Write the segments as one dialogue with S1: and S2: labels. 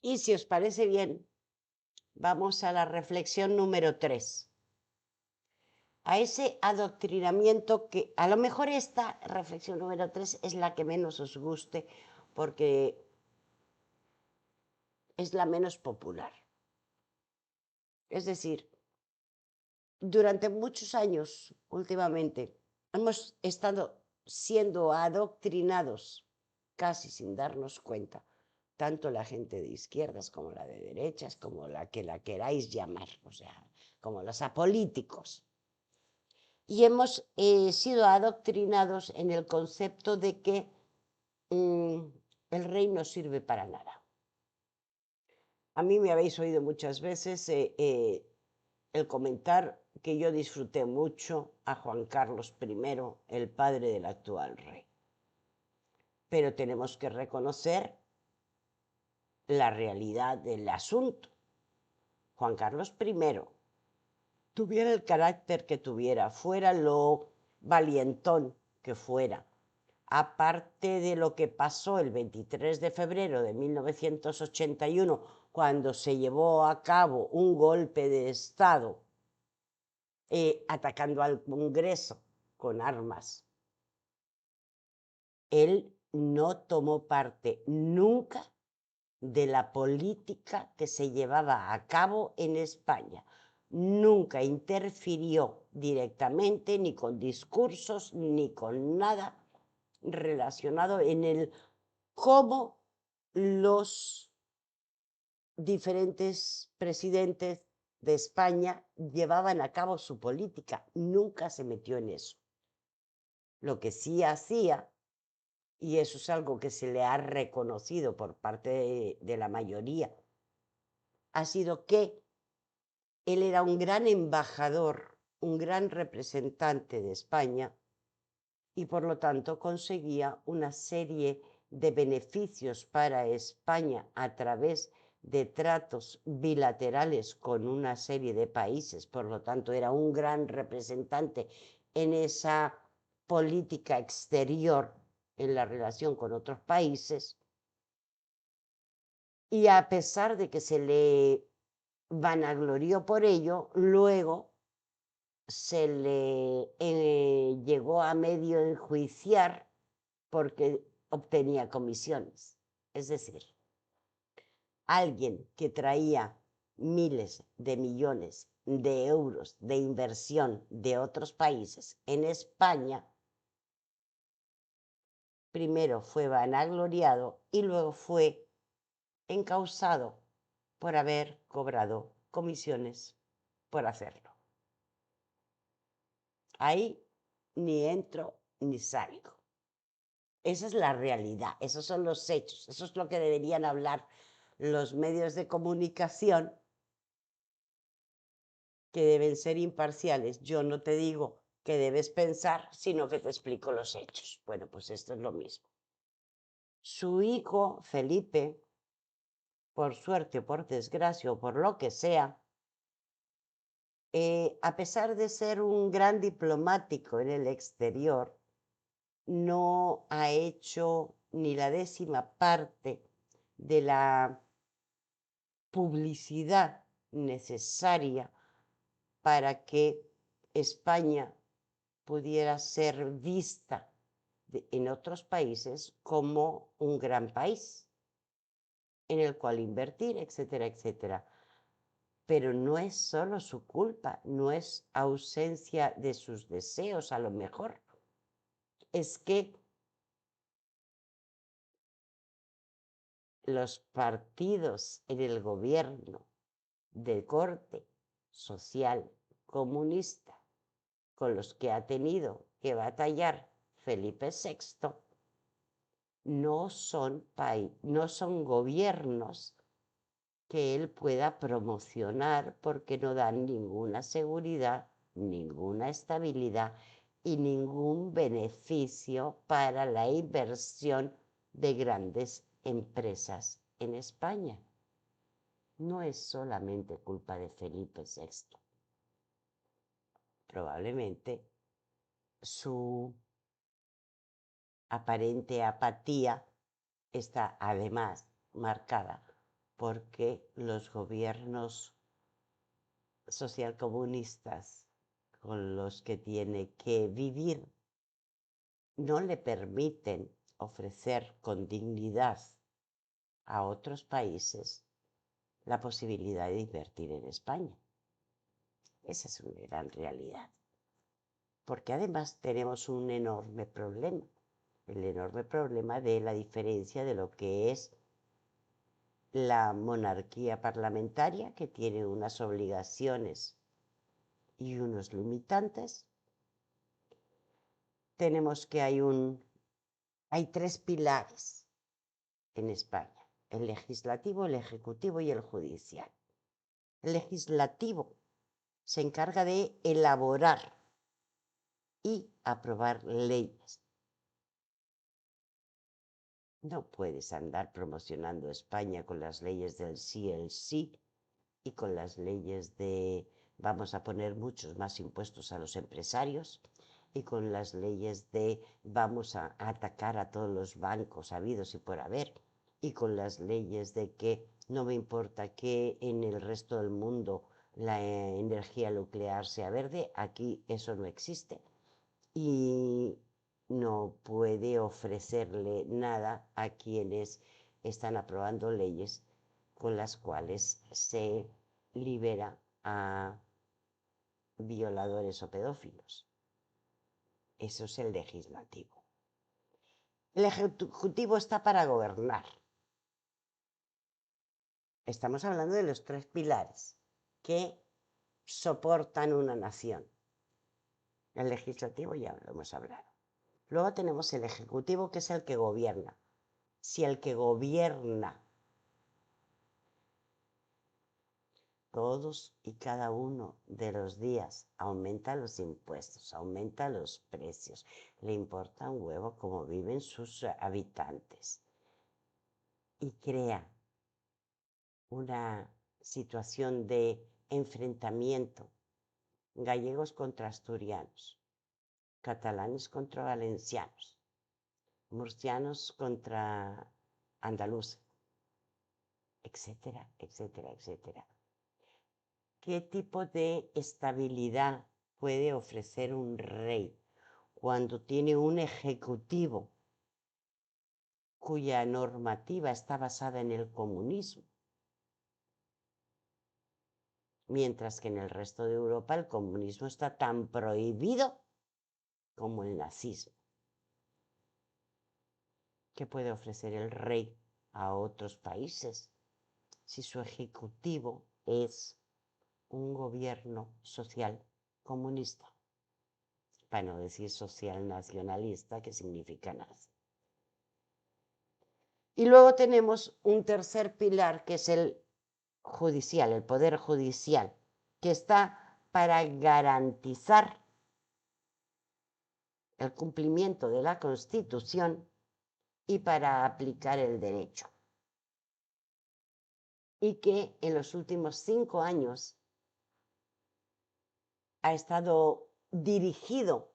S1: Y si os parece bien, vamos a la reflexión número 3, a ese adoctrinamiento que a lo mejor esta reflexión número 3 es la que menos os guste porque es la menos popular. Es decir, durante muchos años últimamente hemos estado siendo adoctrinados casi sin darnos cuenta, tanto la gente de izquierdas como la de derechas, como la que la queráis llamar, o sea, como los apolíticos. Y hemos sido adoctrinados en el concepto de que mm, el rey no sirve para nada. A mí me habéis oído muchas veces el comentar que yo disfruté mucho a Juan Carlos I, el padre del actual rey. Pero tenemos que reconocer la realidad del asunto. Juan Carlos I, tuviera el carácter que tuviera, fuera lo valientón que fuera, aparte de lo que pasó el 23 de febrero de 1981, cuando se llevó a cabo un golpe de Estado atacando al Congreso con armas, él no tomó parte nunca de la política que se llevaba a cabo en España. Nunca interfirió directamente ni con discursos ni con nada relacionado en el cómo los diferentes presidentes de España llevaban a cabo su política. Nunca se metió en eso. Lo que sí hacía, y eso es algo que se le ha reconocido por parte de la mayoría, ha sido que él era un gran embajador, un gran representante de España y por lo tanto conseguía una serie de beneficios para España a través de tratos bilaterales con una serie de países. Por lo tanto, era un gran representante en esa política exterior en la relación con otros países. Y a pesar de que se le vanaglorió por ello, luego se le llegó a medio enjuiciar porque obtenía comisiones. Es decir, alguien que traía miles de millones de euros de inversión de otros países en España, primero fue vanagloriado y luego fue encausado por haber cobrado comisiones por hacerlo. Ahí ni entro ni salgo. Esa es la realidad, esos son los hechos, eso es lo que deberían hablar los medios de comunicación, que deben ser imparciales. Yo no te digo que debes pensar, sino que te explico los hechos. Bueno, pues esto es lo mismo. Su hijo, Felipe, por suerte, por desgracia o por lo que sea, a pesar de ser un gran diplomático en el exterior, no ha hecho ni la 10ª parte de la publicidad necesaria para que España pudiera ser vista en otros países como un gran país en el cual invertir, etcétera, etcétera. Pero no es solo su culpa, no es ausencia de sus deseos a lo mejor. Es que los partidos en el gobierno de corte social comunista con los que ha tenido que batallar Felipe VI no son gobiernos que él pueda promocionar porque no dan ninguna seguridad, ninguna estabilidad y ningún beneficio para la inversión de grandes empresas en España. No es solamente culpa de Felipe VI. Probablemente su aparente apatía está además marcada porque los gobiernos socialcomunistas con los que tiene que vivir no le permiten ofrecer con dignidad a otros países la posibilidad de invertir en España. Esa es una gran realidad. Porque además tenemos un enorme problema, el enorme problema de la diferencia de lo que es la monarquía parlamentaria, que tiene unas obligaciones y unos limitantes. Tenemos que hay tres pilares en España: el legislativo, el ejecutivo y el judicial. El legislativo se encarga de elaborar y aprobar leyes. No puedes andar promocionando España con las leyes del sí, el sí, y con las leyes de vamos a poner muchos más impuestos a los empresarios, y con las leyes de vamos a atacar a todos los bancos habidos y por haber, y con las leyes de que no me importa que en el resto del mundo la energía nuclear sea verde, aquí eso no existe. Y no puede ofrecerle nada a quienes están aprobando leyes con las cuales se libera a violadores o pedófilos. Eso es el legislativo. El ejecutivo está para gobernar. Estamos hablando de los tres pilares que soportan una nación. El legislativo ya lo hemos hablado. Luego tenemos el ejecutivo, que es el que gobierna. Si el que gobierna todos y cada uno de los días aumenta los impuestos, aumenta los precios, le importa un huevo cómo viven sus habitantes, y crea una situación de enfrentamiento: gallegos contra asturianos, catalanes contra valencianos, murcianos contra andaluces, etcétera, etcétera, etcétera. ¿Qué tipo de estabilidad puede ofrecer un rey cuando tiene un ejecutivo cuya normativa está basada en el comunismo, mientras que en el resto de Europa el comunismo está tan prohibido como el nazismo? ¿Qué puede ofrecer el rey a otros países si su ejecutivo es un gobierno social comunista, para no decir social nacionalista, que significa nazi? Y luego tenemos un tercer pilar, que es el judicial, el poder judicial, que está para garantizar el cumplimiento de la Constitución y para aplicar el derecho. Y que en los últimos 5 años ha estado dirigido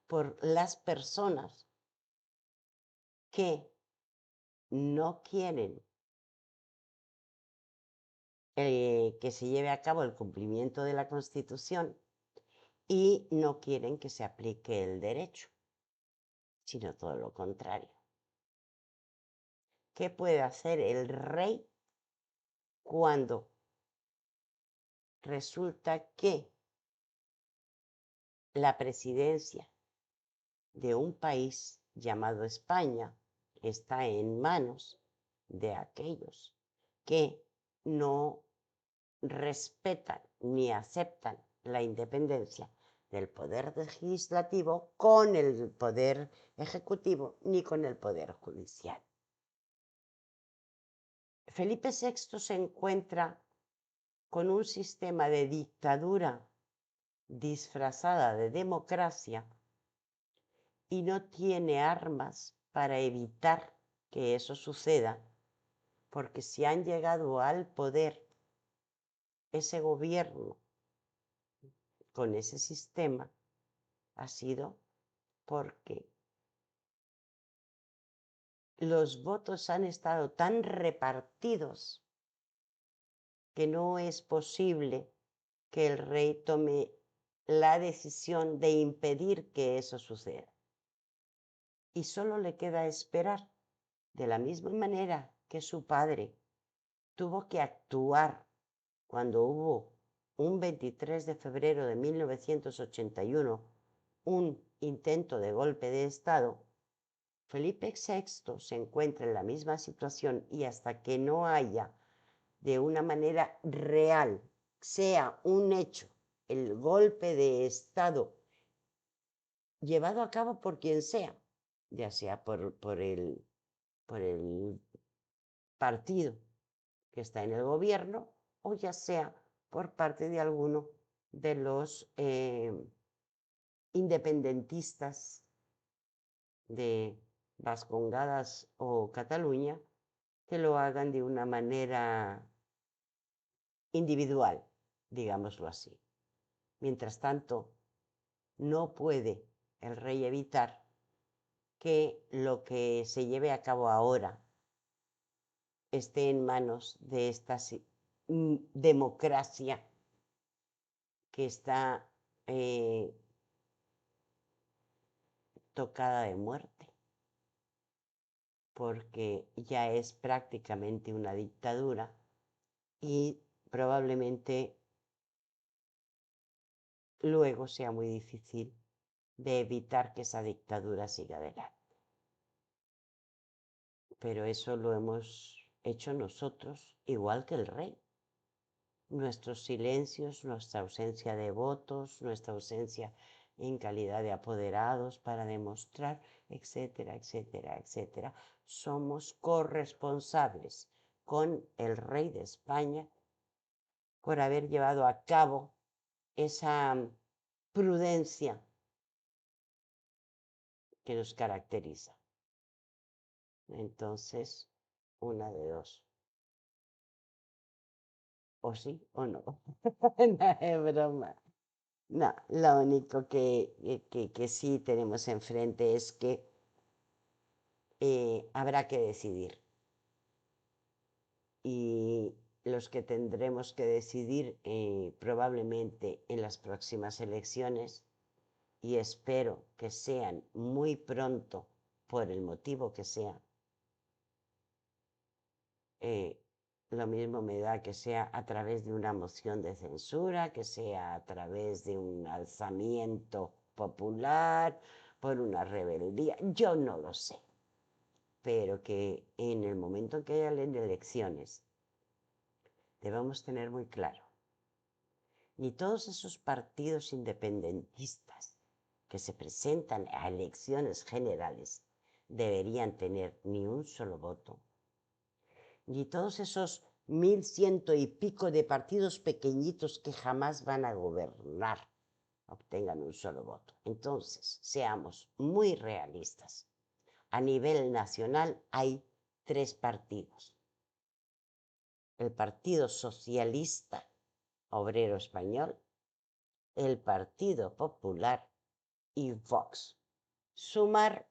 S1: por las personas que no quieren que se lleve a cabo el cumplimiento de la Constitución y no quieren que se aplique el derecho, sino todo lo contrario. ¿Qué puede hacer el rey cuando resulta que la presidencia de un país llamado España está en manos de aquellos que no respetan ni aceptan la independencia del poder legislativo con el poder ejecutivo ni con el poder judicial? Felipe VI se encuentra con un sistema de dictadura disfrazada de democracia y no tiene armas para evitar que eso suceda, porque si han llegado al poder ese gobierno con ese sistema, ha sido porque los votos han estado tan repartidos que no es posible que el rey tome la decisión de impedir que eso suceda. Y solo le queda esperar, de la misma manera que su padre tuvo que actuar cuando hubo un 23 de febrero de 1981 un intento de golpe de Estado. Felipe VI se encuentra en la misma situación y hasta que no haya de una manera real, sea un hecho, el golpe de Estado llevado a cabo por quien sea, ya sea por el partido que está en el gobierno o ya sea por parte de alguno de los independentistas de Vascongadas o Cataluña, que lo hagan de una manera individual, digámoslo así. Mientras tanto, no puede el rey evitar que lo que se lleve a cabo ahora esté en manos de esta democracia que está tocada de muerte, porque ya es prácticamente una dictadura y probablemente luego sea muy difícil de evitar que esa dictadura siga adelante. Pero eso lo hemos hecho nosotros, igual que el rey. Nuestros silencios, nuestra ausencia de votos, nuestra ausencia en calidad de apoderados para demostrar, etcétera, etcétera, etcétera. Somos corresponsables con el rey de España por haber llevado a cabo esa prudencia que nos caracteriza. Entonces, una de dos. O sí o no. No, es broma. No, lo único que sí tenemos enfrente es que habrá que decidir. Y los que tendremos que decidir probablemente en las próximas elecciones, y espero que sean muy pronto, por el motivo que sea, lo mismo me da que sea a través de una moción de censura, que sea a través de un alzamiento popular, por una rebeldía, yo no lo sé. Pero que en el momento en que haya elecciones, debemos tener muy claro, ni todos esos partidos independentistas que se presentan a elecciones generales deberían tener ni un solo voto, ni todos esos 1100 y pico de partidos pequeñitos que jamás van a gobernar obtengan un solo voto. Entonces, seamos muy realistas. A nivel nacional hay 3 partidos. El Partido Socialista Obrero Español, el Partido Popular y Vox. Sumar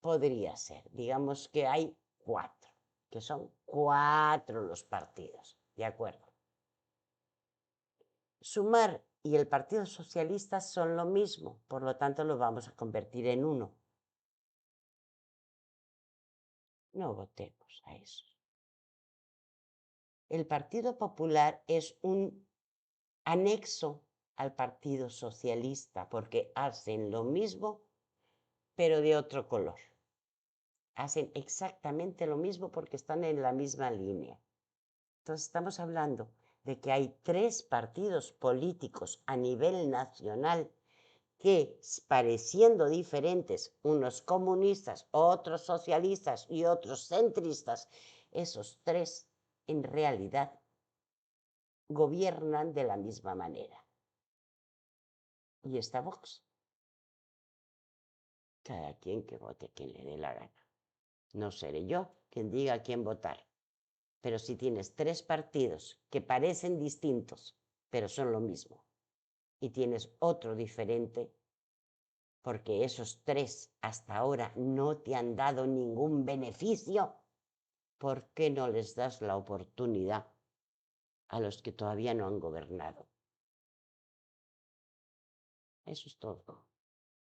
S1: podría ser, digamos que hay 4, que son 4 los partidos, ¿de acuerdo? Sumar y el Partido Socialista son lo mismo, por lo tanto lo vamos a convertir en uno. No votemos a eso. El Partido Popular es un anexo al Partido Socialista porque hacen lo mismo, pero de otro color. Hacen exactamente lo mismo porque están en la misma línea. Entonces estamos hablando de que hay 3 partidos políticos a nivel nacional que, pareciendo diferentes, unos comunistas, otros socialistas y otros centristas, esos 3 en realidad gobiernan de la misma manera. Y está Vox. Cada quien que vote quien le dé la gana. No seré yo quien diga a quién votar. Pero si tienes 3 partidos que parecen distintos, pero son lo mismo, y tienes otro diferente, porque esos 3 hasta ahora no te han dado ningún beneficio, ¿por qué no les das la oportunidad a los que todavía no han gobernado? Eso es todo.